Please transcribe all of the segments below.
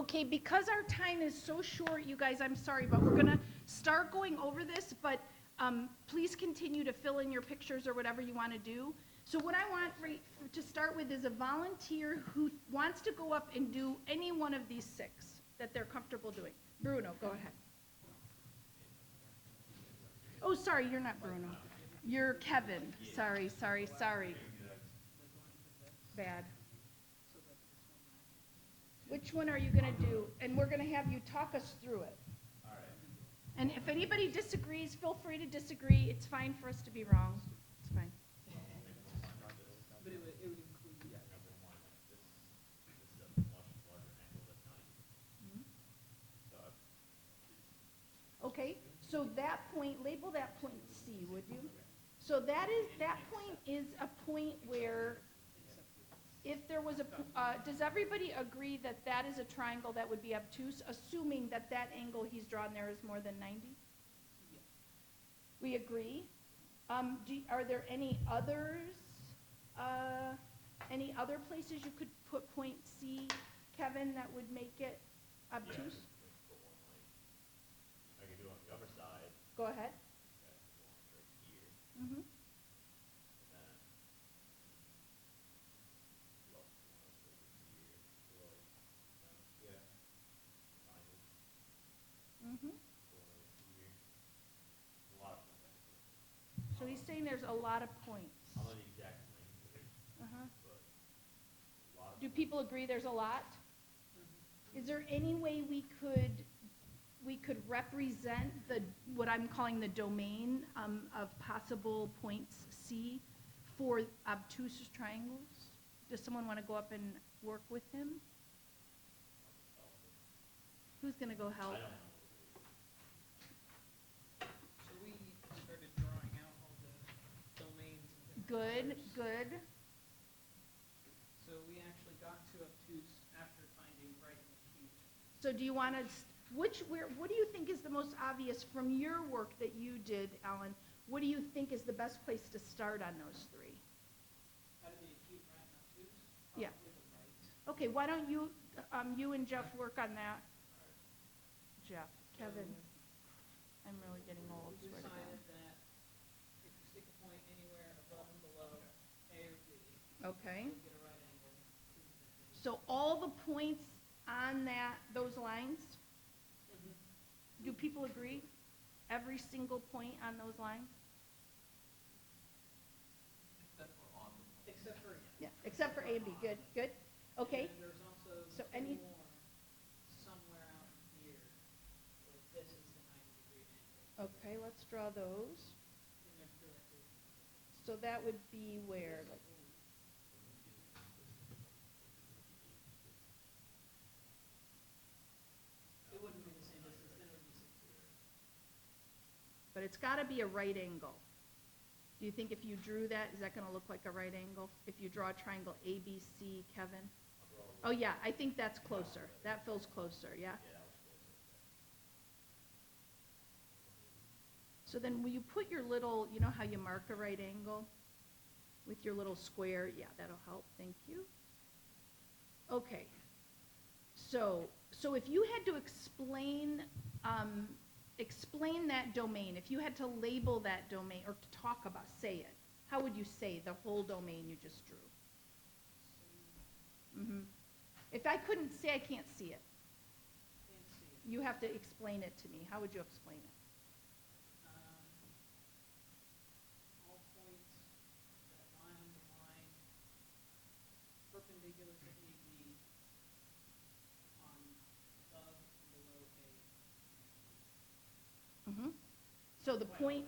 Okay, because our time is so short, you guys, I'm sorry, but we're gonna start going over this, but please continue to fill in your pictures or whatever you want to do. So what I want to start with is a volunteer who wants to go up and do any one of these 6 that they're comfortable doing. Bruno, go ahead. Oh, sorry, you're not Bruno. You're Kevin. Sorry. Bad. Which one are you going to do? And we're going to have you talk us through it. All right. And if anybody disagrees, feel free to disagree. It's fine for us to be wrong. It's fine. But it would include, yeah. Number one, this is a much larger angle than 90. So Okay, so that point, label that point C, would you? So that point is a point where if there was does everybody agree that that is a triangle that would be obtuse, assuming that that angle he's drawn there is more than 90? Yeah. We agree. Are there any others? Any other places you could put point C, Kevin, that would make it obtuse? yeah, put one I could do on the other side. Go ahead. Okay, one right here. Mm-hmm. And then well, one over here. Well, yeah. Kind of. Mm-hmm. One over here. A lot of points. So he's saying there's a lot of points. I don't know the exact length of it, Uh-huh. but a lot of Do points. people agree there's a lot? Mm-hmm. Is there any way we could represent what I'm calling the domain of possible points C for obtuse triangles? Does someone want to go up and work with him? Who's going to go help? I don't know. So we started drawing out all the domains and different Good, colors. good. So we actually got to obtuse after finding right and acute. So do you want to, what do you think is the most obvious from your work that you did, Alan? What do you think is the best place to start on those 3? How to be acute, right, and obtuse? Yeah. Probably the right. Okay, why don't you and Jeff work on that? Jeff, Kevin, I'm really getting old, We swear to decided God. that if you stick a point anywhere above and below A or B, Okay, you'll get a right angle. so all the points on those lines, Mm-hmm. do people agree? Every single point on those lines? Except for, Yeah, except for A and B, good, good. Okay, and there's also So 2 any- more somewhere out here where this is the 90-degree angle. okay, let's draw those. And they're directly. So that would be where? Like, It wouldn't be the same distance, then it would be 60. but it's got to be a right angle. Do you think if you drew that, is that going to look like a right angle? If you draw a triangle ABC, Kevin? Oh, yeah, I think that's closer. That feels closer, yeah? Yeah, that was close. So then will you put your little, you know how you mark a right angle? With your little square? Yeah, that'll help, thank you. Okay. So if you had to explain that domain, if you had to label that domain or to talk about, say it, how would you say the whole domain you just drew? Mm-hmm. If I couldn't say, I can't see it. Can't see it. You have to explain it to me. How would you explain it? All points that lie on the line perpendicular to AB on above and below A. Mm-hmm. So the point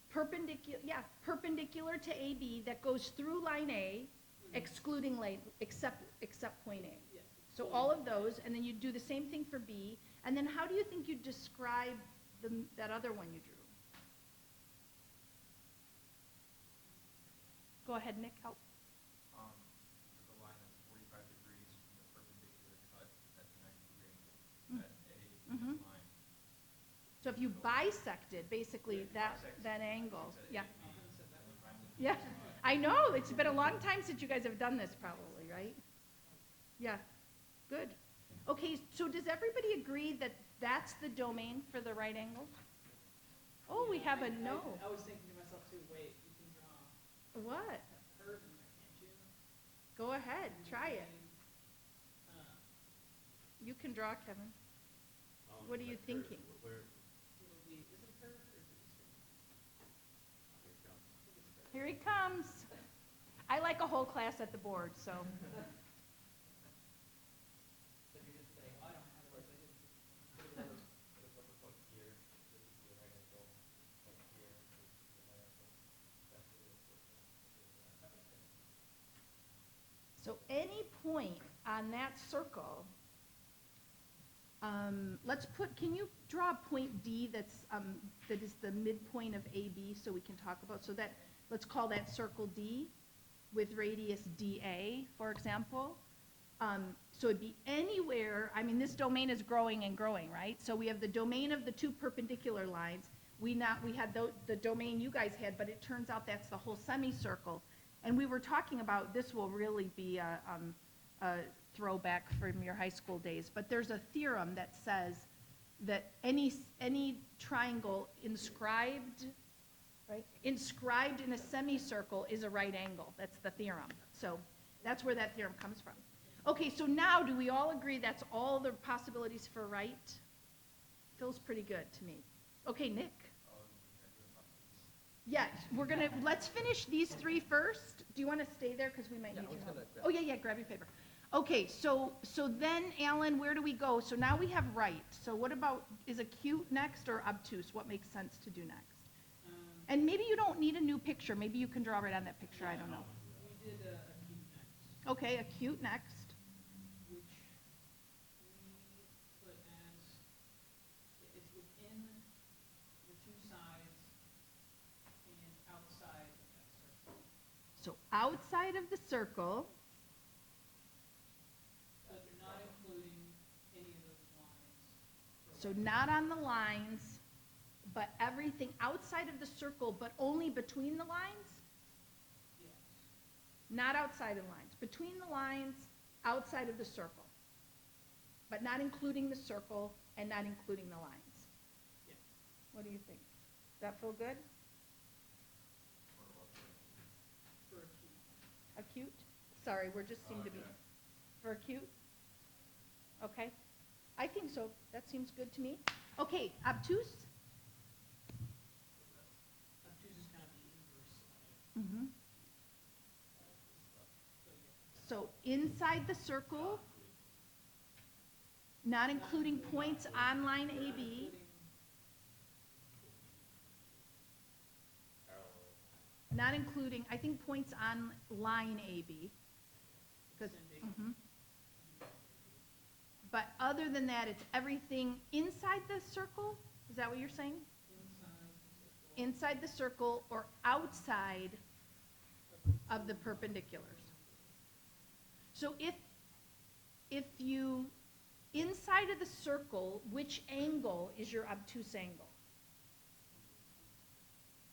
perpendicular to AB that goes through line A, excluding line, except point A. Yeah. So all of those, and then you do the same thing for B. And then how do you think you describe that other one you drew? Go ahead, Nick, help. Took a line that's 45 degrees from the perpendicular cut at the 90-degree angle at A Mhm. line. So if you bisected, basically, that angle, yeah. Yeah, I know, it's been a long time since you guys have done this probably, right? Yeah, good. Okay, so does everybody agree that that's the domain for the right angle? Oh, we have a no. I was thinking to myself too, wait, you can draw What? a curve in there, can't you? Go ahead, try it. Uh, You can draw, Kevin. What are you That curve, thinking? Where, It'll be, is it curved or is it just straight? here it comes. I think it's curved. Here he comes. I like a whole class at the board, so. So you're just saying, oh, I don't have it, I didn't. Put a rubber foot here, this would be a right angle, like here, this would be a right angle. That's what it is. That makes sense. So any point on that circle, let's put, can you draw a point D that's, that is the midpoint of AB so we can talk about, so that, let's call that circle D with radius DA, for example. So it'd be anywhere, I mean, this domain is growing and growing, right? So we have the domain of the two perpendicular lines. We had the domain you guys had, but it turns out that's the whole semicircle. And we were talking about, this will really be a throwback from your high school days, but there's a theorem that says that any triangle inscribed, right, inscribed in a semicircle is a right angle. That's the theorem. So that's where that theorem comes from. Okay, so now do we all agree that's all the possibilities for right? Feels pretty good to me. Okay, Nick. Yeah, let's finish these three first. Do you want to stay there? Because we might need your help. Oh, yeah, grab your paper. Okay, so then, Alan, where do we go? So now we have right. So what about, is acute next or obtuse? What makes sense to do next? And maybe you don't need a new picture. Maybe you can draw right on that picture. I don't know. We did acute next, Okay, acute next. which we put as, it's within the two sides and outside of that circle. So outside of the circle, But you're not including any of those lines. so not on the lines, but everything outside of the circle, but only between the lines? Yes. Not outside of the lines. Between the lines, outside of the circle. But not including the circle and not including the lines. Yes. What do you think? Does that feel good? For acute. Acute? Sorry, we're just seem to be, for acute? Okay, I think so. That seems good to me. Okay, obtuse? Obtuse is kind of the inverse of it. Mm-hmm. So, yeah. So inside the circle, not including points on line AB. Including Not including, I think points on line AB. 'Cause- Descending. mhm. But other than that, it's everything inside the circle? Is that what you're saying? Inside the circle or outside of the perpendiculars. So if you, inside of the circle, which angle is your obtuse angle?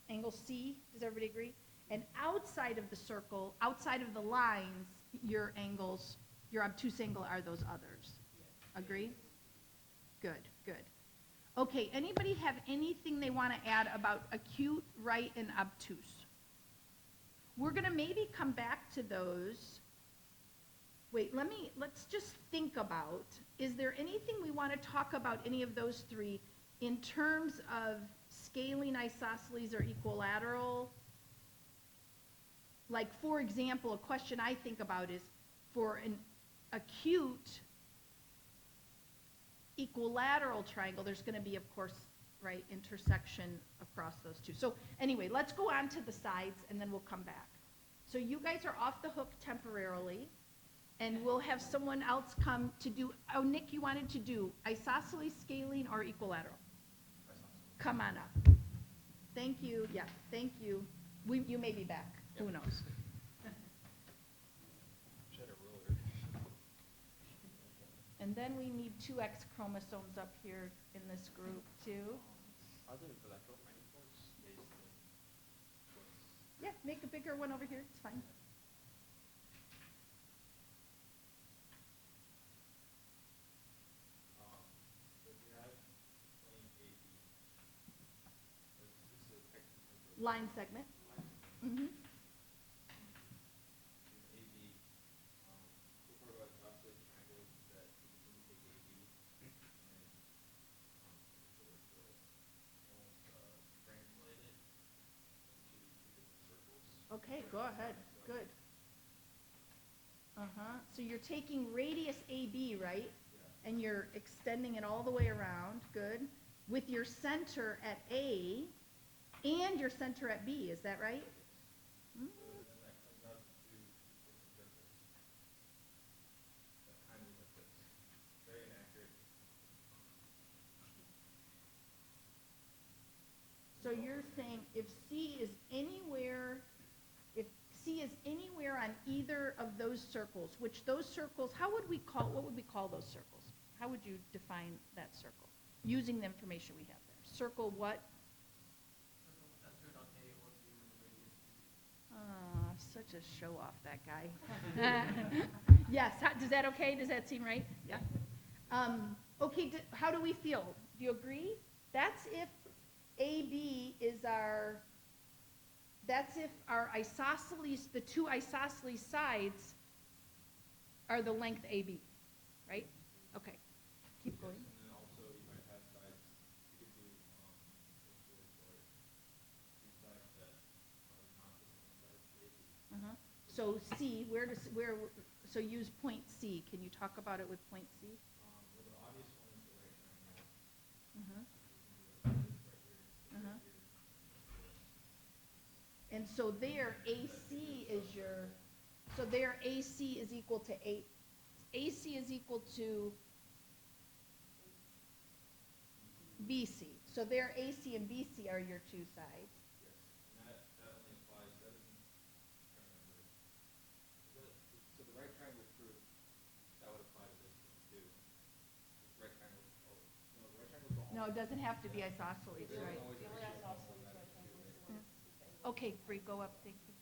Angle C, does everybody agree? And outside of the circle, outside of the lines, your angles, your obtuse angle are those others. Agree? Good, good. Okay, anybody have anything they want to add about acute, right, and obtuse? We're going to maybe come back to those. Wait, let's just think about, is there anything we want to talk about any of those three in terms of scaling isosceles or equilateral? Like, for example, a question I think about is for an acute equilateral triangle, there's going to be, of course, right, intersection across those two. So anyway, let's go on to the sides and then we'll come back. So you guys are off the hook temporarily, and we'll have someone else come to do, oh, Nick, you wanted to do isosceles, scaling, or equilateral? Come on up. Thank you, yeah, thank you. You may be back, who knows? And then we need 2 X chromosomes up here in this group too. Are there collateral finding points based on what's Yeah, make a bigger one over here, it's fine. line segment. Mm-hmm. AB, the part about isosceles triangles is that you just need to take AB and sort of almost translate it into two different circles. Okay, go ahead. Good. Uh-huh. So you're taking radius AB, right? Yeah. And you're extending it all the way around. Good. With your center at A and your center at B, is that right? Mm. So then that comes out to two different circles that kind of look like this. Very inaccurate. So you're saying if C is anywhere on either of those circles, which those circles, what would we call those circles? How would you define that circle? Using the information we have there. Circle what? Circle centered on A or B with radius B. Ah, such a show off, that guy. Yes, does that okay? Does that seem right? Yeah. Okay, how do we feel? Do you agree? That's if AB is that's if our isosceles, the two isosceles sides are the length AB, right? Okay, keep going. Yes, and then also you might have sides, you could do, what's the word for it? Two sides that are not the same size as AB. Uh-huh. So C, so use point C. Can you talk about it with point C? Well, the obvious one is the right triangle. Uh-huh. You can do this right here, this Uh-huh. right here. And so there, AC is AC is equal to AC is equal to BC. So there, AC and BC are your two sides. Yes, and that only applies, that isn't, I'm trying to remember. Is that, so the right triangle proof, that would apply to this one too. This right triangle, oh, no, the right triangle is all. No, it doesn't have to be isosceles, There's right? always a ratio of all that is two, right? Okay, Bree, go up, thank you.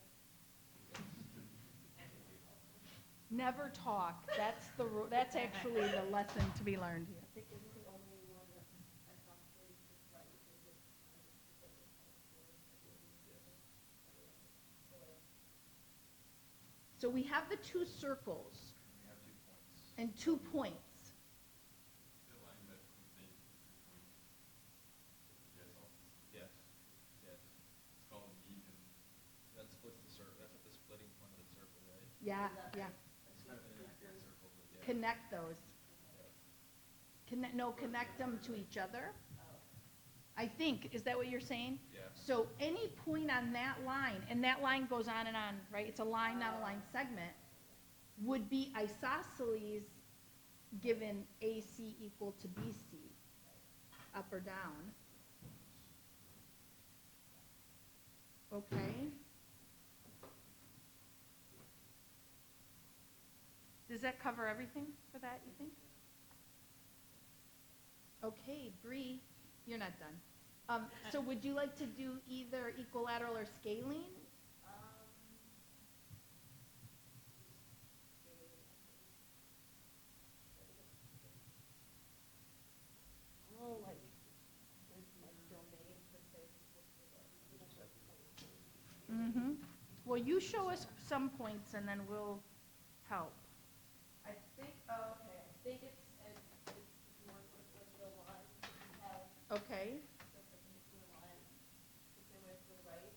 Never talk, that's actually the lesson to be learned here. So we have the two circles And we have 2 points. and 2 points. The line that contains the 2 points. Yes, Yes, yes. it's called a median. That splits the circle, that's at the splitting point of the circle, right? Yeah, yeah. It's kind of an inaccurate circle, but yeah. Connect those. Connect them to each other. I think, is that what you're saying? Yeah. So any point on that line, and that line goes on and on, right? It's a line, not a line segment, would be isosceles given AC equal to BC, up or down. Okay? Does that cover everything for that, you think? Okay, Bree, you're not done. So would you like to do either equilateral or scaling? Oh, like domain per se. Mm-hmm. Well, you show us some points and then we'll help. I think, okay, I think it's more with the line you have, Okay, the perpendicular line, the same way to the right.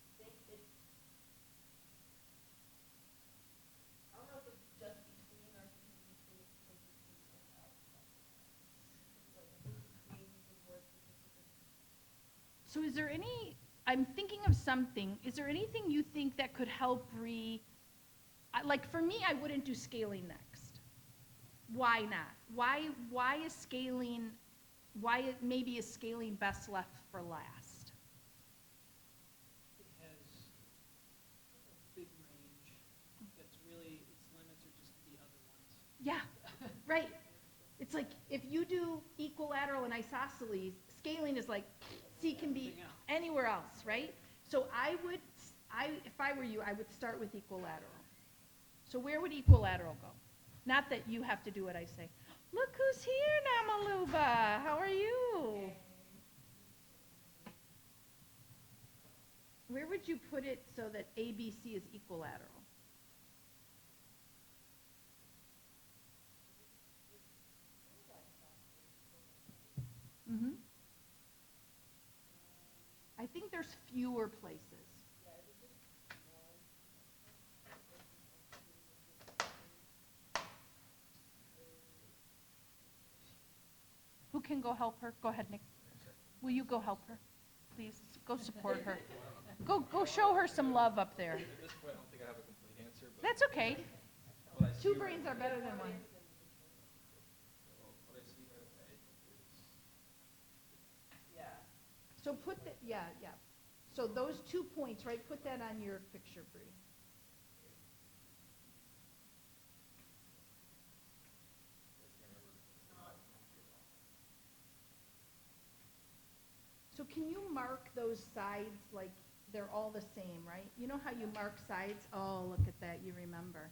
I think it's, I don't know if it's just between or if it's between and outside. It's like between the word specific. so is there I'm thinking of something, is there anything you think that could help like for me, I wouldn't do scaling next. Why not? Why is scaling, maybe is scaling best left for last? It has a big range that's really, its limits are just the other ones. Yeah, right. It's like, if you do equilateral and isosceles, scaling is like, C can be Everything else. anywhere else, right? So if I were you, I would start with equilateral. So where would equilateral go? Not that you have to do what I say. Look who who's here, Namaluba? How are you? Where would you put it so that ABC is equilateral? Mm-hmm. I think there's fewer places. Who can go help her? Go ahead, Nick. Will you go help her? Please, go support her. Go show her some love up there. At this point, I don't think I have a complete answer, but That's okay. what I see Two right- brains are better than one. What I see right away is, So put the, yeah. So those 2 points, right, put that on your picture, Bree. So can you mark those sides like they're all the same, right? You know how you mark sides? Oh, look at that, you remember.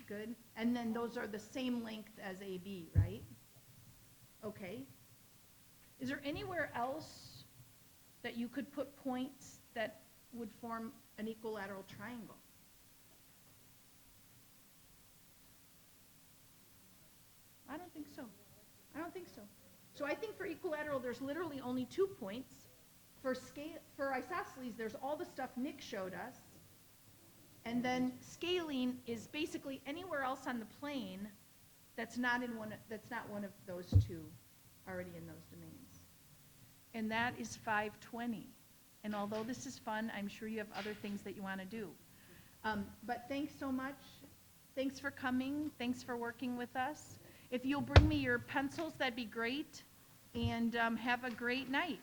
Good. And then those are the same length as AB, right? Okay. Is there anywhere else that you could put points that would form an equilateral triangle? I don't think so. I don't think so. So I think for equilateral, there's literally only 2 points. For isosceles, there's all the stuff Nick showed us. And then scaling is basically anywhere else on the plane that's not one of those two already in those domains. And that is 520. And although this is fun, I'm sure you have other things that you want to do. But thanks so much. Thanks for coming. Thanks for working with us. If you'll bring me your pencils, that'd be great. And have a great night.